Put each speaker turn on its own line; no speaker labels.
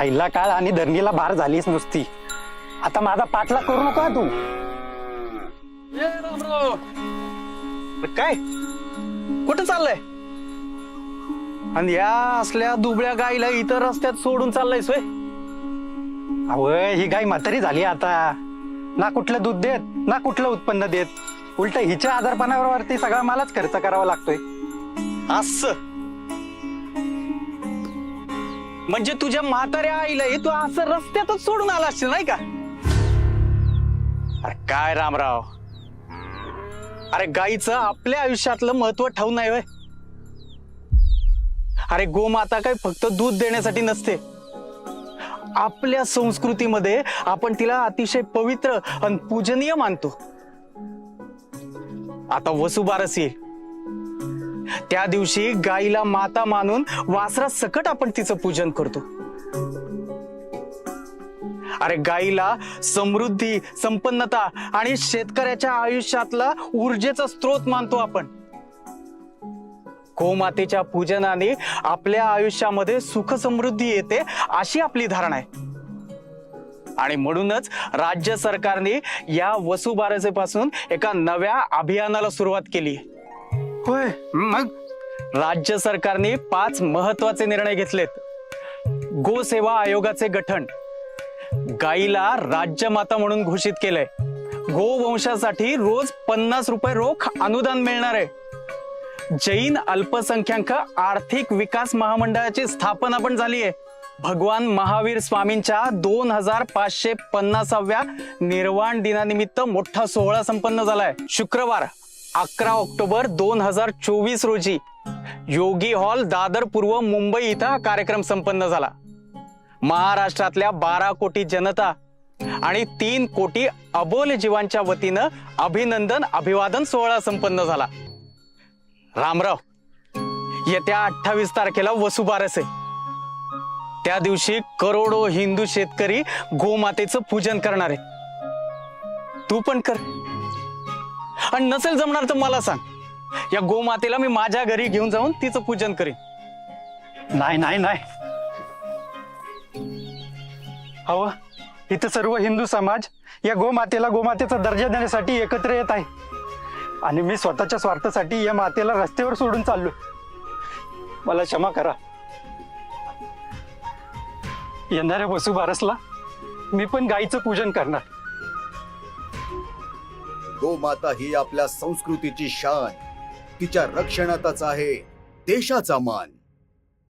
आईला काळ आणि धरणीला भार झालीस नुसती. आता माझा पाठला करू नका तू.
काय कुठं चाललंय? आणि या असल्या दुबळ्या गाईला इतर रस्त्यात सोडून चाललायस होय?
अव ही गाय म्हातारी झाली आता. ना कुठलं दूध देत ना कुठलं उत्पन्न देत. उलट हिच्या आजारपणावरती सगळा मलाच खर्च करावा लागतोय.
असं म्हणजे तुझ्या म्हाताऱ्या आईला तू असं रस्त्यातच सोडून आला असशील नाही का? अरे काय रामराव, अरे गाईचं आपल्या आयुष्यातलं महत्व ठाऊक नाही होय? अरे गोमाता काय फक्त दूध देण्यासाठी नसते. आपल्या संस्कृतीमध्ये आपण तिला अतिशय पवित्र आणि पूजनीय मानतो. आता वसुबारस येईल, त्या दिवशी गाईला माता मानून वासरा सकट आपण तिचं पूजन करतो. अरे गाईला समृद्धी, संपन्नता आणि शेतकऱ्याच्या आयुष्यातला ऊर्जेचा स्रोत मानतो आपण. गोमातेच्या पूजनाने आपल्या आयुष्यामध्ये सुख समृद्धी येते अशी आपली धारणा आहे. आणि म्हणूनच राज्य सरकारने या वसुबारसेपासून एका नव्या अभियानाला सुरुवात केली.
होय, मग
राज्य सरकारने 5 महत्वाचे निर्णय घेतलेत. गोसेवा आयोगाचे गठन, गाईला राज्यमाता म्हणून घोषित केलंय. गोवंशासाठी रोज 50 रुपये रोख अनुदान मिळणार आहे. जैन अल्पसंख्याक आर्थिक विकास महामंडळाची स्थापना पण झाली आहे. भगवान महावीर स्वामींच्या 2550व्या निर्वाण दिनानिमित्त मोठा सोहळा संपन्न झालाय. शुक्रवार 11 ऑक्टोबर 2024 रोजी योगी हॉल, दादर पूर्व, मुंबई इथं हा कार्यक्रम संपन्न झाला. महाराष्ट्रातल्या 12 कोटी जनता आणि 3 कोटी अबोल जीवांच्या वतीनं अभिनंदन अभिवादन सोहळा संपन्न झाला. रामराव, येत्या 28 तारखेला वसुबारस आहे. त्या दिवशी करोडो हिंदू शेतकरी गोमातेचं पूजन करणार आहेत. तू पण कर. आणि नसेल जमणार तर मला सांग, या गोमातेला मी माझ्या घरी घेऊन जाऊन तिचं पूजन करीन.
नाही नाही नाही. अहो, इथं सर्व हिंदू समाज या गोमातेचा दर्जा देण्यासाठी एकत्र येत आहे. आणि मी स्वतःच्या स्वार्थासाठी या मातेला रस्त्यावर सोडून चाललो. मला क्षमा करा. येणाऱ्या वसुबारसला मी पण गाईचं पूजन करणार.
गोमाता ही आपल्या संस्कृतीची शान, तिच्या रक्षणातच आहे देशाचा मान.